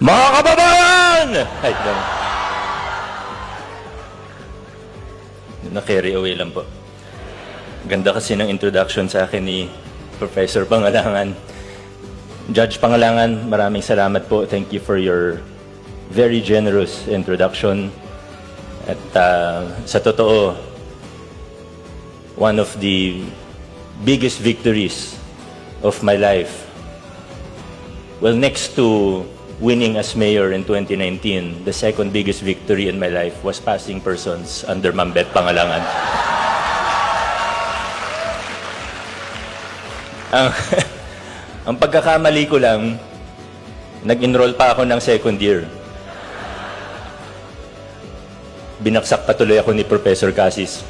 Mga kababayan! Ay, na-carry away lang po. Ganda kasi ng introduction sa akin ni Professor Pangalangan. Judge Pangalangan, maraming salamat po. Thank you for your very generous introduction. At sa totoo, one of the biggest victories of my life, well, next to winning as mayor in 2019, the second biggest victory in my life was passing persons under Mambet Pangalangan. Ang pagkakamali ko lang, nag-enroll pa ako ng second year. Binaksak pa tuloy ako ni Professor Cassis.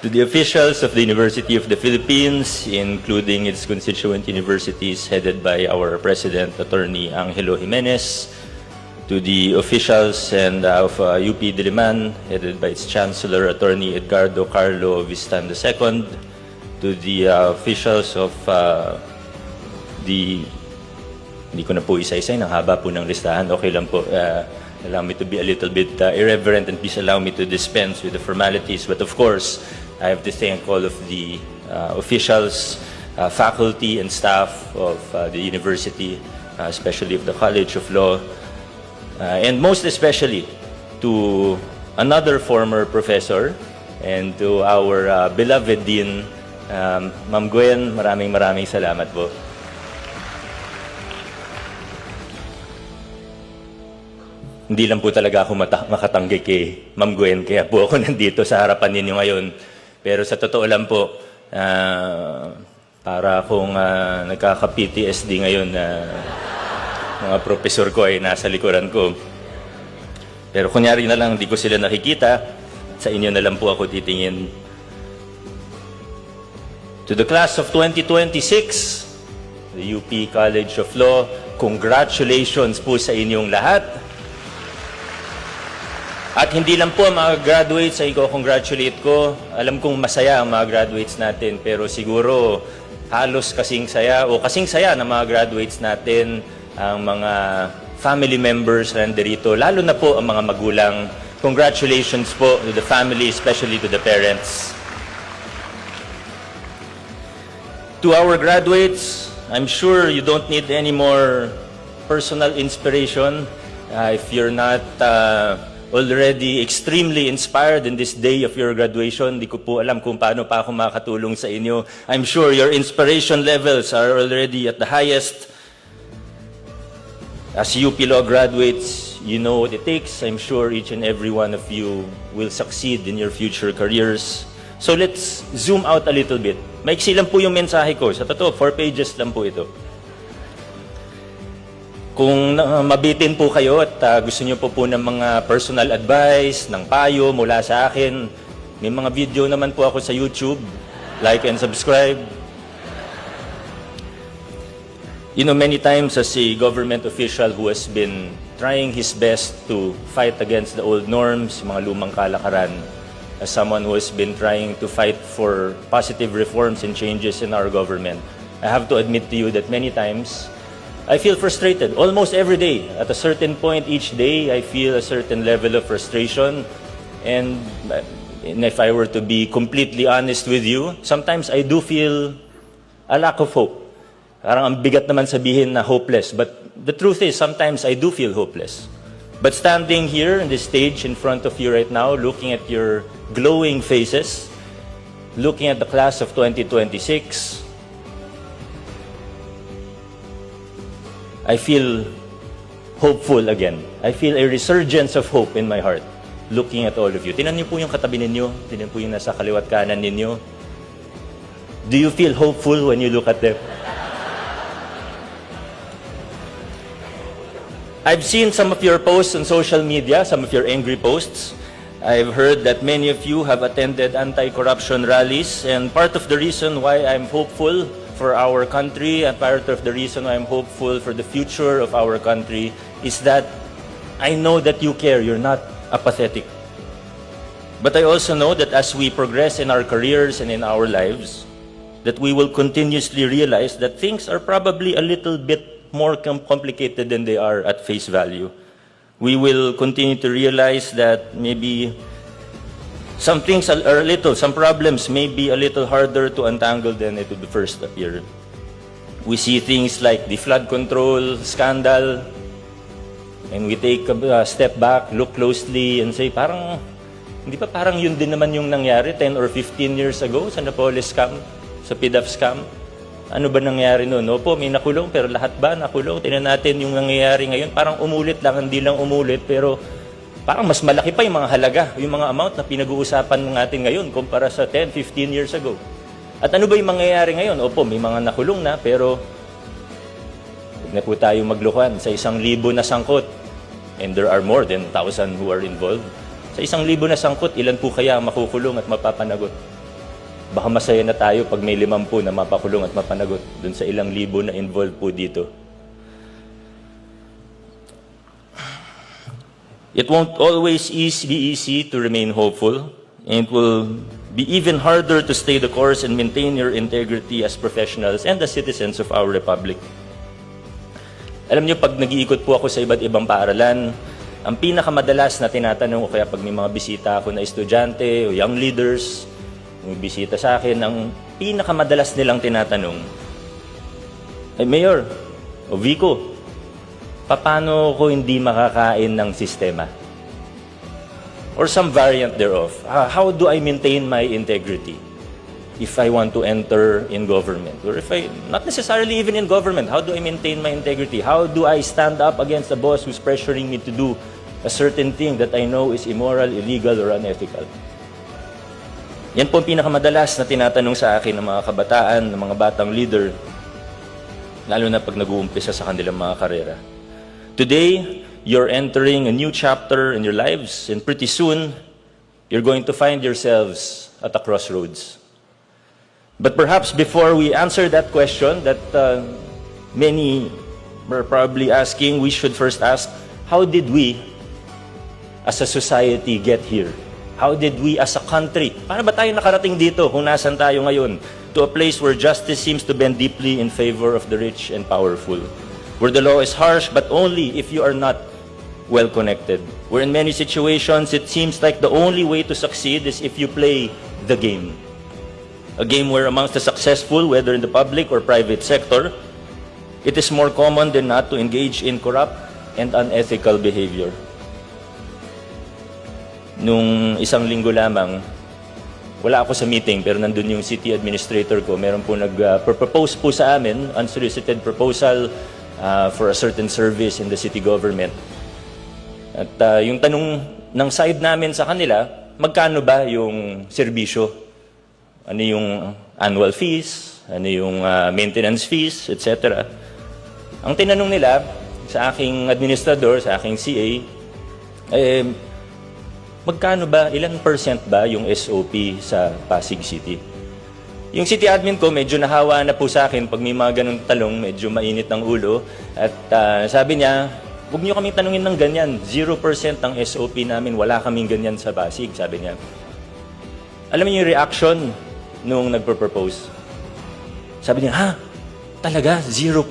To the officials of the University of the Philippines, including its constituent universities headed by our President, Attorney Angelo Jimenez, to the officials and of UP Diliman, headed by its Chancellor, Attorney Edgardo Carlo Vistan II, to the officials of hindi ko na po isa-isa, ang haba po ng listahan, okay lang po. Allow me to be a little bit irreverent and please allow me to dispense with the formalities. But of course, I have to thank all of the officials, faculty and staff of the university, especially of the College of Law, and most especially to another former professor and to our beloved Dean, Ma'am Gwen, maraming salamat po. Hindi lang po talaga ako makatanggi kay Ma'am Gwen, kaya po ako nandito sa harapan ninyo ngayon. Pero sa totoo lang po, para akong nagkaka-PTSD ngayon na mga profesor ko ay nasa likuran ko. Pero kunyari na lang, hindi ko sila nakikita, sa inyo na lang po ako titingin. To the class of 2026, the UP College of Law, congratulations po sa inyong lahat. At hindi lang po ang mga graduates ay congratulate ko. Alam kong masaya ang mga graduates natin, pero siguro halos kasing saya o kasing saya ng mga graduates natin ang mga family members na nandito, lalo na po ang mga magulang. Congratulations po to the family, especially to the parents. To our graduates, I'm sure you don't need any more personal inspiration if you're not already extremely inspired in this day of your graduation. Di ko po alam kung paano pa ako makatulong sa inyo. I'm sure your inspiration levels are already at the highest. As UP Law graduates, you know what it takes. I'm sure each and every one of you will succeed in your future careers. So let's zoom out a little bit. Maiksi lang po yung mensahe ko. Sa totoo, 4 pages lang po ito. Kung mabitin po kayo at gusto niyo po ng mga personal advice, ng payo mula sa akin, may mga video naman po ako sa YouTube. Like and subscribe. You know, many times as a government official who has been trying his best to fight against the old norms, mga lumang kalakaran, as someone who has been trying to fight for positive reforms and changes in our government, I have to admit to you that many times, I feel frustrated almost every day. At a certain point each day, I feel a certain level of frustration. And if I were to be completely honest with you, sometimes I do feel a lack of hope. Parang ang bigat naman sabihin na hopeless. But the truth is, sometimes I do feel hopeless. But standing here on this stage in front of you right now, looking at your glowing faces, looking at the class of 2026, I feel hopeful again. I feel a resurgence of hope in my heart looking at all of you. Tingnan niyo po yung katabi ninyo. Tingnan po yung nasa kaliwat kanan ninyo. Do you feel hopeful when you look at them? I've seen some of your posts on social media, some of your angry posts. I've heard that many of you have attended anti-corruption rallies, and part of the reason why I'm hopeful for our country and part of the reason why I'm hopeful for the future of our country is that I know that you care. You're not apathetic. But I also know that as we progress in our careers and in our lives, that we will continuously realize that things are probably a little bit more complicated than they are at face value. We will continue to realize that maybe some things are some problems may be a little harder to untangle than it would first appear. We see things like the flood control scandal, and we take a step back, look closely, and say, hindi pa parang yun din naman yung nangyari 10 or 15 years ago sa Napoles scam, sa PDAF scam? Ano ba nangyari noon? Opo, may nakulong, pero lahat ba nakulong? Tingnan natin yung nangyayari ngayon. Parang umulit lang, hindi lang umulit, pero parang mas malaki pa yung mga halaga, yung mga amount na pinag-uusapan natin ngayon kumpara sa 10, 15 years ago. At ano ba yung mangyayari ngayon? Opo, may mga nakulong na, pero huwag na po tayo maglukuhan sa 1,000 na sangkot. And there are more than 1,000 who are involved. Sa 1,000 na sangkot, ilan po kaya ang makukulong at mapapanagot? Baka masaya na tayo pag may 50 na mapakulong at mapanagot dun sa 1,000 na involved po dito. It won't always be easy to remain hopeful, and it will be even harder to stay the course and maintain your integrity as professionals and as citizens of our republic. Alam niyo, pag nag-iikot po ako sa iba't ibang paaralan, ang pinakamadalas na tinatanong ko, kaya pag may mga bisita ako na estudyante o young leaders, may bisita sa akin, ang pinakamadalas nilang tinatanong, ay Mayor o Vico, paano ko hindi makakain ng sistema? Or some variant thereof. How do I maintain my integrity if I want to enter in government? Or if not necessarily even in government, how do I maintain my integrity? How do I stand up against the boss who's pressuring me to do a certain thing that I know is immoral, illegal, or unethical? Yan po ang pinakamadalas na tinatanong sa akin ng mga kabataan, ng mga batang leader, lalo na pag nag-uumpisa sa kanilang mga karera. Today, you're entering a new chapter in your lives, and pretty soon, you're going to find yourselves at a crossroads. But perhaps before we answer that question that many were probably asking, we should first ask, how did we, as a society, get here? How did we as a country, paano ba tayo nakarating dito kung nasan tayo ngayon? To a place where justice seems to bend deeply in favor of the rich and powerful. Where the law is harsh, but only if you are not well connected. Where in many situations, it seems like the only way to succeed is if you play the game. A game where amongst the successful, whether in the public or private sector, it is more common than not to engage in corrupt and unethical behavior. Nung isang linggo lamang, wala ako sa meeting pero nandun yung city administrator ko. Meron po nag-propose po sa amin, unsolicited proposal for a certain service in the city government. At yung tanong ng side namin sa kanila, magkano ba yung serbisyo? Ano yung annual fees? Ano yung maintenance fees? Etc. Ang tinanong nila sa aking administrador, sa aking CA, magkano ba, ilan percent ba yung SOP sa Pasig City? Yung city admin ko, medyo nahawa na po sa akin pag may mga ganung talong, medyo mainit ng ulo. At sabi niya, huwag niyo kaming tanungin ng ganyan. 0% ang SOP namin, wala kaming ganyan sa Pasig, sabi niya. Alam niyo yung reaction nung nagpo-propose? Sabi niya, ha? Talaga? 0%?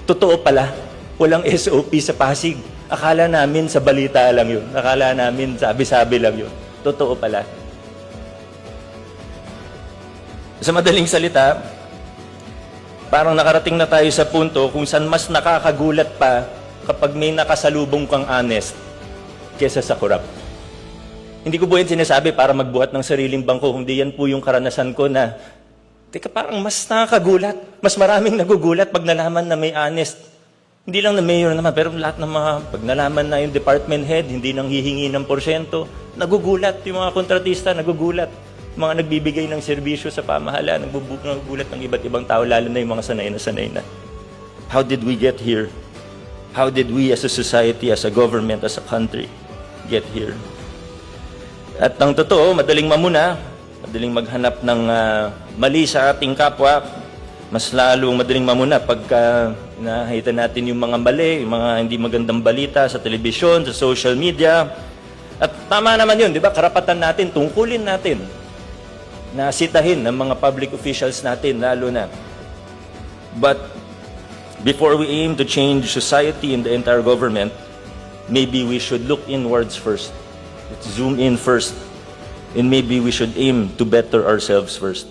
Totoo pala, walang SOP sa Pasig. Akala namin sa balita lang yun. Akala namin sabi-sabi lang yun. Totoo pala. Sa madaling salita, parang nakarating na tayo sa punto kung saan mas nakakagulat pa kapag may nakasalubong kang honest kesa sa corrupt. Hindi ko po yan sinasabi para magbuhat ng sariling bangko, kundi yan po yung karanasan ko na, teka, parang mas nakakagulat. Mas maraming nagugulat pag nalaman na may honest. Hindi lang na mayor naman, pero lahat ng mga, pag nalaman na yung department head, hindi nang hihingi ng porsyento, nagugulat. Yung mga kontratista, nagugulat. Mga nagbibigay ng serbisyo sa pamahalaan, nagugulat ng iba't ibang tao, lalo na yung mga sanay na. How did we get here? How did we as a society, as a government, as a country, get here? At ang totoo, madaling mamuna, madaling maghanap ng mali sa ating kapwa, mas lalong madaling mamuna pagka nakita natin yung mga mali, yung mga hindi magandang balita sa telebisyon, sa social media. At Tama naman yun, di ba? Karapatan natin, tungkulin natin na sitahin ng mga public officials natin, lalo na. But before we aim to change society and the entire government, maybe we should look inwards first. Let's zoom in first. And maybe we should aim to better ourselves first.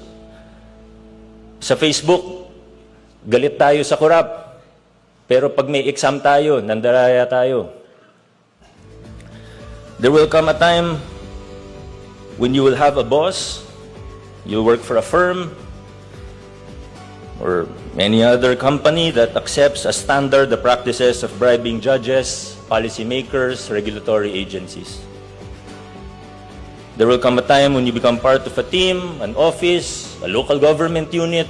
Sa Facebook, galit tayo sa korap. Pero pag may exam tayo, nandaraya tayo. There will come a time when you will have a boss, you work for a firm, or any other company that accepts as standard the practices of bribing judges, policymakers, regulatory agencies. There will come a time when you become part of a team, an office, a local government unit,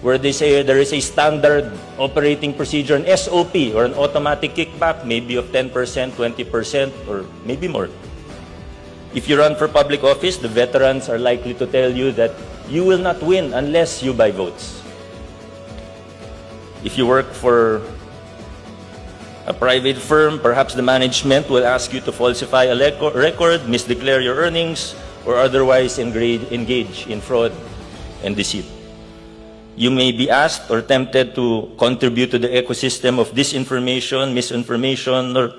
where they say there is a standard operating procedure, an SOP, or an automatic kickback, maybe of 10%, 20%, or maybe more. If you run for public office, the veterans are likely to tell you that you will not win unless you buy votes. If you work for a private firm, perhaps the management will ask you to falsify a record, misdeclare your earnings, or otherwise engage in fraud and deceit. You may be asked or tempted to contribute to the ecosystem of disinformation, misinformation, or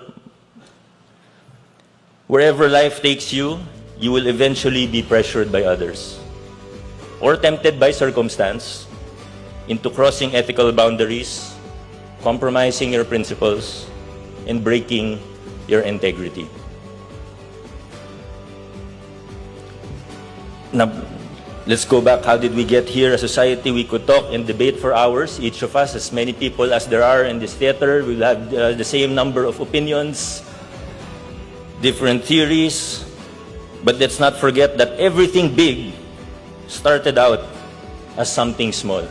wherever life takes you, you will eventually be pressured by others or tempted by circumstance into crossing ethical boundaries, compromising your principles, and breaking your integrity. Now, let's go back. How did we get here? As a society, we could talk and debate for hours. Each of us, as many people as there are in this theater, will have the same number of opinions, different theories. But let's not forget that everything big started out as something small.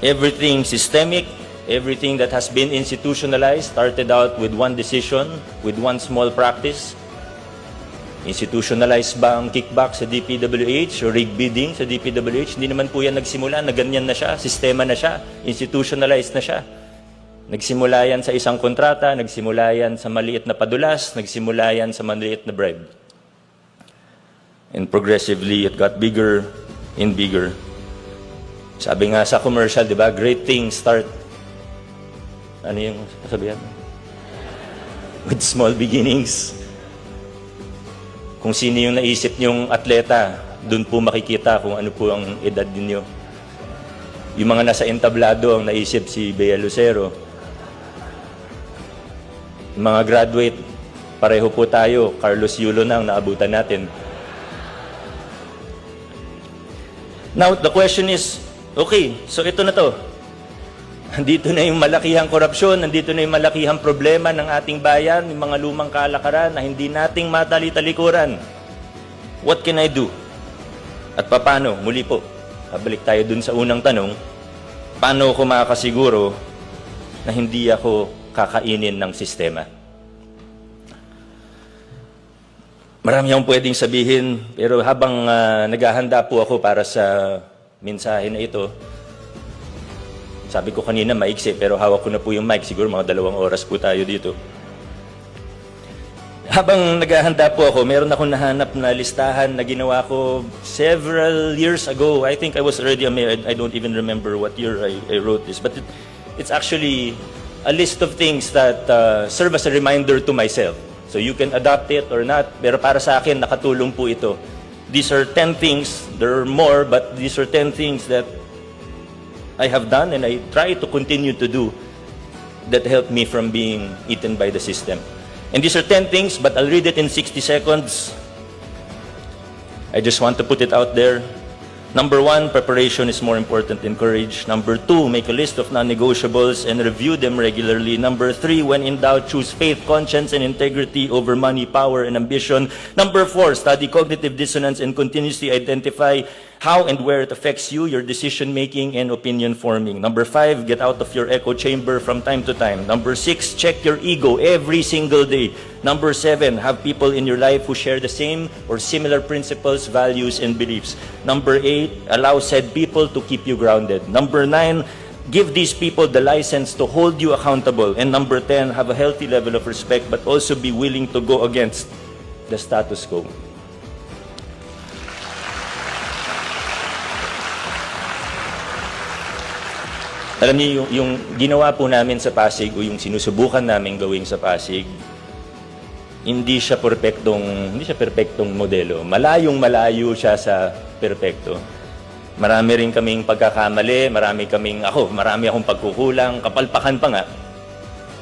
Everything systemic, everything that has been institutionalized started out with one decision, with one small practice. Institutionalized ba ang kickback sa DPWH o rig bidding sa DPWH? Hindi naman po yan nagsimula, na ganyan na siya, sistema na siya, institutionalized na siya. Nagsimula yan sa isang kontrata, nagsimula yan sa maliit na padulas, nagsimula yan sa maliit na bribe. And progressively, it got bigger and bigger. Sabi nga sa commercial, di ba, great things start, ano yung sasabihan? With small beginnings. Kung sino yung naisip niyong atleta, dun po makikita kung ano po ang edad ninyo. Yung mga nasa entablado ang naisip si Bea Lucero. Yung mga graduate, pareho po tayo, Carlos Yulo na ang naabutan natin. Now, the question is, okay, so ito na to. Nandito na yung malakihang korupsyon, nandito na yung malakihang problema ng ating bayan, yung mga lumang kalakaran na hindi nating matali-talikuran. What can I do? At paano? Muli po, babalik tayo dun sa unang tanong, paano ako makakasiguro na hindi ako kakainin ng sistema? Marami akong pwedeng sabihin, pero habang naghahanda po ako para sa mensahe na ito, sabi ko kanina maiksi, pero hawak ko na po yung mic. Siguro mga 2 oras po tayo dito. Habang naghahanda po ako, meron akong nahanap na listahan na ginawa ko several years ago. I think I was already a mayor. I don't even remember what year I wrote this. But it's actually a list of things that serve as a reminder to myself. So you can adopt it or not. Pero para sa akin, nakatulong po ito. These are 10 things. There are more, but these are 10 things that I have done and I try to continue to do that help me from being eaten by the system. And these are 10 things, but I'll read it in 60 seconds. I just want to put it out there. Number 1, preparation is more important than courage. Number 2, make a list of non-negotiables and review them regularly. Number 3, when in doubt, choose faith, conscience, and integrity over money, power, and ambition. Number 4, study cognitive dissonance and continuously identify how and where it affects you, your decision-making, and opinion-forming. Number 5, get out of your echo chamber from time to time. Number 6, check your ego every single day. Number 7, have people in your life who share the same or similar principles, values, and beliefs. Number 8, allow said people to keep you grounded. Number 9, give these people the license to hold you accountable. And number 10, have a healthy level of respect, but also be willing to go against the status quo. Alam niyo, yung ginawa po namin sa Pasig o yung sinusubukan namin gawin sa Pasig, hindi siya perpektong modelo. Malayo siya sa perpekto. Marami rin kaming pagkakamali, marami akong pagkukulang, kapalpakan pa nga.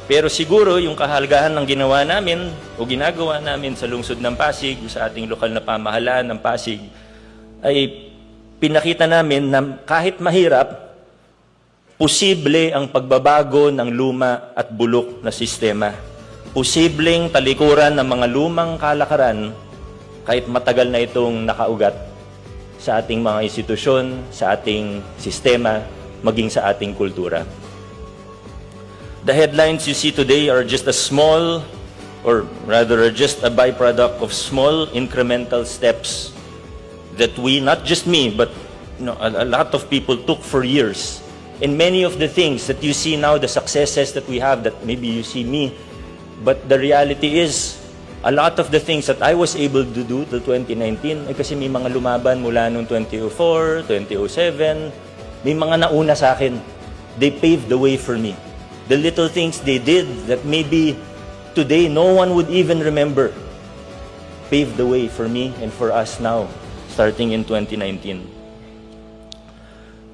Pero siguro yung kahalagahan ng ginawa namin o ginagawa namin sa lungsod ng Pasig, sa ating lokal na pamahalaan ng Pasig, ay pinakita namin na kahit mahirap, posible ang pagbabago ng luma at bulok na sistema. Posibleng talikuran ng mga lumang kalakaran kahit matagal na itong nakaugat sa ating mga institusyon, sa ating sistema, maging sa ating kultura. The headlines you see today are just a small, or rather just a byproduct of small incremental steps that we, not just me, but a lot of people took for years. And many of the things that you see now, the successes that we have, that maybe you see me, but the reality is, a lot of the things that I was able to do till 2019, kasi may mga lumaban mula noong 2004, 2007, may mga nauna sa akin. They paved the way for me. The little things they did that maybe today no one would even remember, paved the way for me and for us now, starting in 2019.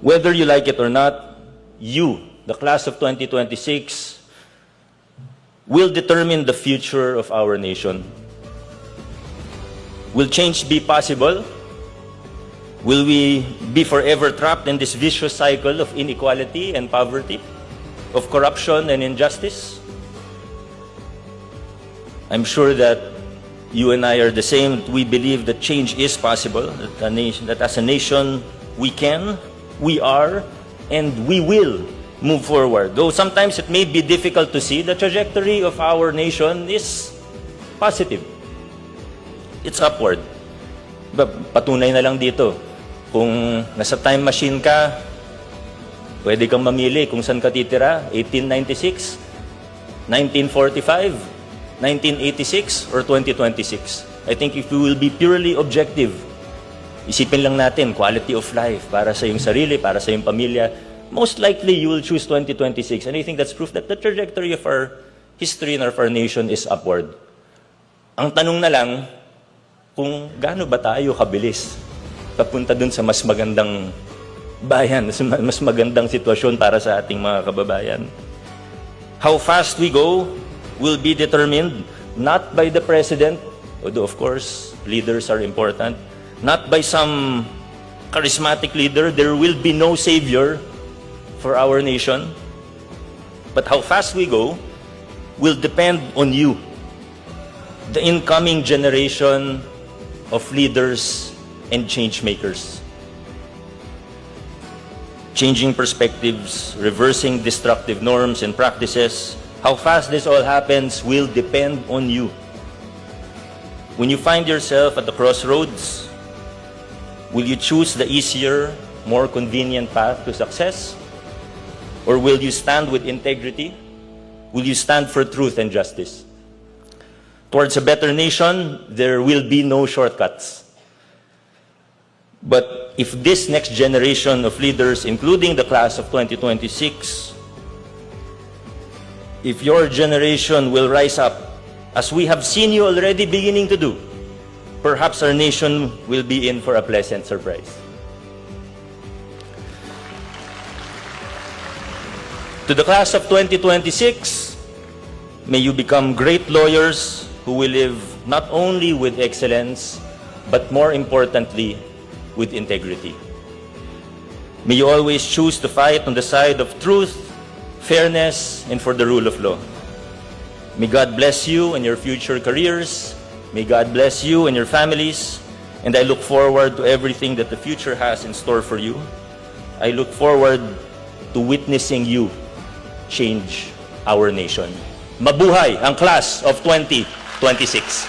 Whether you like it or not, you, the class of 2026, will determine the future of our nation. Will change be possible? Will we be forever trapped in this vicious cycle of inequality and poverty, of corruption and injustice? I'm sure that you and I are the same. We believe that change is possible, that as a nation we can, we are, and we will move forward. Though sometimes it may be difficult to see, the trajectory of our nation is positive. It's upward. Patunay na lang dito. Kung nasa time machine ka, pwede kang mamili kung saan ka titira, 1896, 1945, 1986, or 2026. I think if we will be purely objective, isipin lang natin, quality of life para sa iyong sarili, para sa iyong pamilya. Most likely, you will choose 2026. And I think that's proof that the trajectory of our history and of our nation is upward. Ang tanong na lang, kung gaano ba tayo kabilis papunta dun sa mas magandang bayan, mas magandang sitwasyon para sa ating mga kababayan. How fast we go will be determined not by the President, although of course, leaders are important, not by some charismatic leader. There will be no savior for our nation. But how fast we go will depend on you, the incoming generation of leaders and change makers. Changing perspectives, reversing destructive norms and practices. How fast this all happens will depend on you. When you find yourself at the crossroads, will you choose the easier, more convenient path to success? Or will you stand with integrity? Will you stand for truth and justice? Towards a better nation, there will be no shortcuts. But if this next generation of leaders, including the class of 2026, if your generation will rise up, as we have seen you already beginning to do, perhaps our nation will be in for a pleasant surprise. To the class of 2026, may you become great lawyers who will live not only with excellence, but more importantly, with integrity. May you always choose to fight on the side of truth, fairness, and for the rule of law. May God bless you and your future careers. May God bless you and your families. And I look forward to everything that the future has in store for you. I look forward to witnessing you change our nation. Mabuhay ang class of 2026.